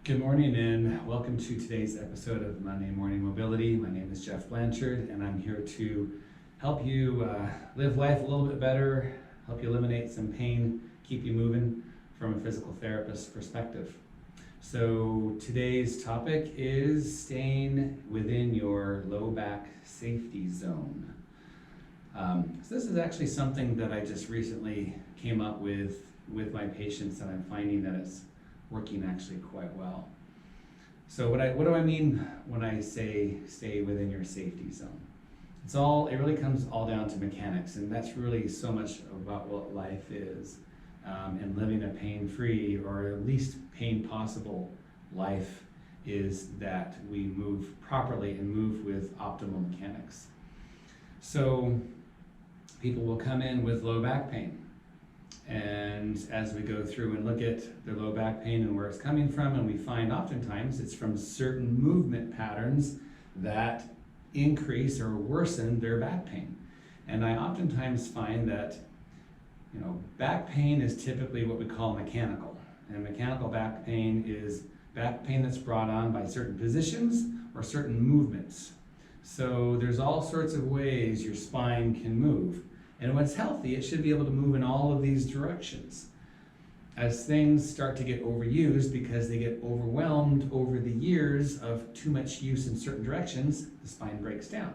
Good morning and welcome to today's episode of Monday Morning Mobility. My name is Jeff Blanchard and I'm here to help you live life a little bit better, help you eliminate some pain, keep you moving from a physical therapist perspective. So today's topic is staying within your low back safety zone. So this is actually something that I just recently came up with my patients, and I'm finding that it's working actually quite well. So what do I mean when I say stay within your safety zone? It really comes all down to mechanics, and that's really so much about what life is, and living a pain-free or at least pain possible life is that we move properly and move with optimal mechanics. So people will come in with low back pain. And as we go through and look at their low back pain and where it's coming from, and we find oftentimes it's from certain movement patterns that increase or worsen their back pain. And I oftentimes find that, back pain is typically what we call mechanical. And mechanical back pain is back pain that's brought on by certain positions or certain movements. So there's all sorts of ways your spine can move. And when it's healthy, it should be able to move in all of these directions. As things start to get overused because they get overwhelmed over the years of too much use in certain directions, the spine breaks down.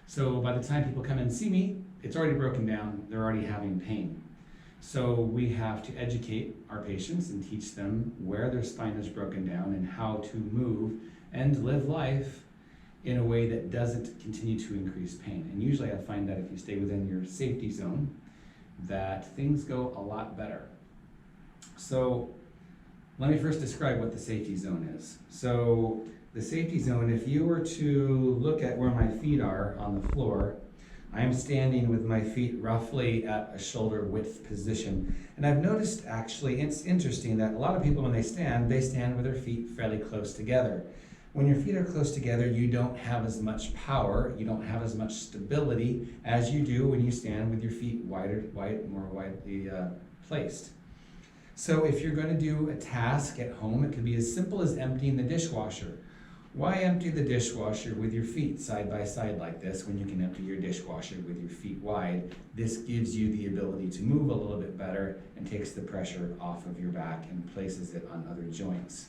So by the time people come and see me, it's already broken down, they're already having pain. So we have to educate our patients and teach them where their spine is broken down and how to move and live life in a way that doesn't continue to increase pain. And usually I find that if you stay within your safety zone, that things go a lot better. So let me first describe what the safety zone is. So the safety zone, if you were to look at where my feet are on the floor, I am standing with my feet roughly at a shoulder width position. And I've noticed actually, it's interesting that a lot of people when they stand with their feet fairly close together. When your feet are close together, you don't have as much power, you don't have as much stability as you do when you stand with your feet more widely placed. So if you're going to do a task at home, it could be as simple as emptying the dishwasher. Why empty the dishwasher with your feet side by side like this when you can empty your dishwasher with your feet wide? This gives you the ability to move a little bit better and takes the pressure off of your back and places it on other joints.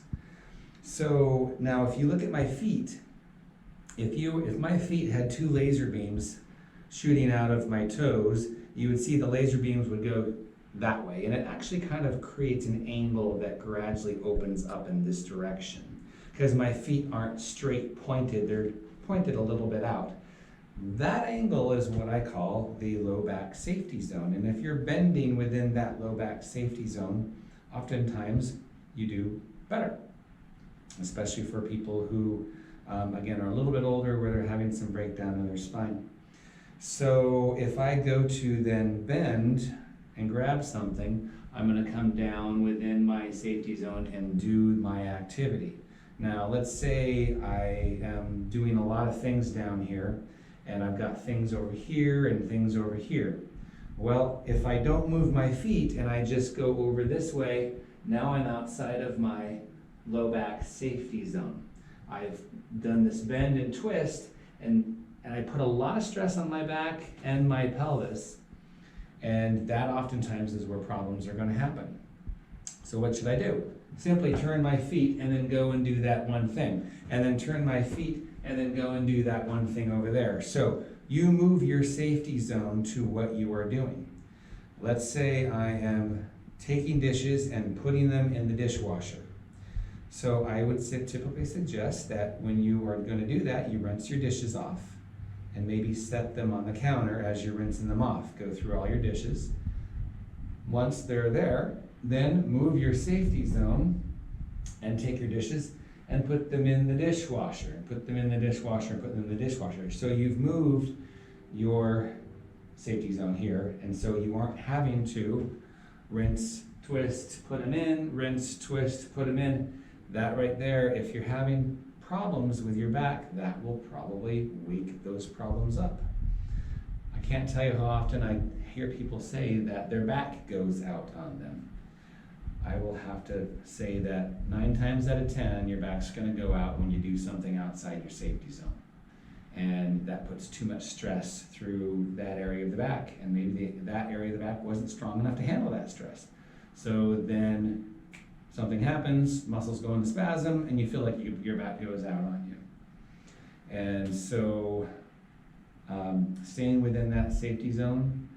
So now if you look at my feet, if my feet had two laser beams shooting out of my toes, you would see the laser beams would go that way, and it actually kind of creates an angle that gradually opens up in this direction because my feet aren't straight pointed, they're pointed a little bit out. That angle is what I call the low back safety zone, and if you're bending within that low back safety zone, oftentimes you do better. Especially for people who, again, are a little bit older where they're having some breakdown in their spine. So if I go to then bend and grab something, I'm going to come down within my safety zone and do my activity. Now let's say I am doing a lot of things down here and I've got things over here and things over here. Well, if I don't move my feet and I just go over this way, now I'm outside of my low back safety zone. I've done this bend and twist and I put a lot of stress on my back and my pelvis, and that oftentimes is where problems are going to happen. So what should I do? Simply turn my feet and then go and do that one thing, and then turn my feet and then go and do that one thing over there. So you move your safety zone to what you are doing. Let's say I am taking dishes and putting them in the dishwasher. So I would typically suggest that when you are going to do that, you rinse your dishes off and maybe set them on the counter as you're rinsing them off. Go through all your dishes. Once they're there, then move your safety zone and take your dishes and put them in the dishwasher, and put them in the dishwasher, and put them in the dishwasher. So you've moved your safety zone here, and so you aren't having to rinse, twist, put them in, rinse, twist, put them in. That right there, if you're having problems with your back, that will probably wake those problems up. I can't tell you how often I hear people say that their back goes out on them. I will have to say that 9 times out of 10, your back's gonna go out when you do something outside your safety zone. And that puts too much stress through that area of the back, and maybe that area of the back wasn't strong enough to handle that stress. So then something happens, muscles go into spasm, and you feel like your back goes out on you. And so staying within that safety zone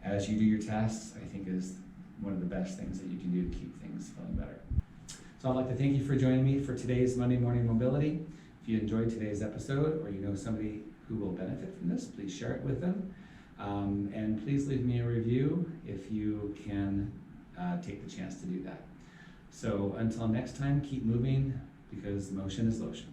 as you do your tasks, I think is one of the best things that you can do to keep things feeling better. So I'd like to thank you for joining me for today's Monday Morning Mobility. If you enjoyed today's episode, or you know somebody who will benefit from this, please share it with them. And please leave me a review if you can take the chance to do that. So until next time, keep moving, because motion is lotion.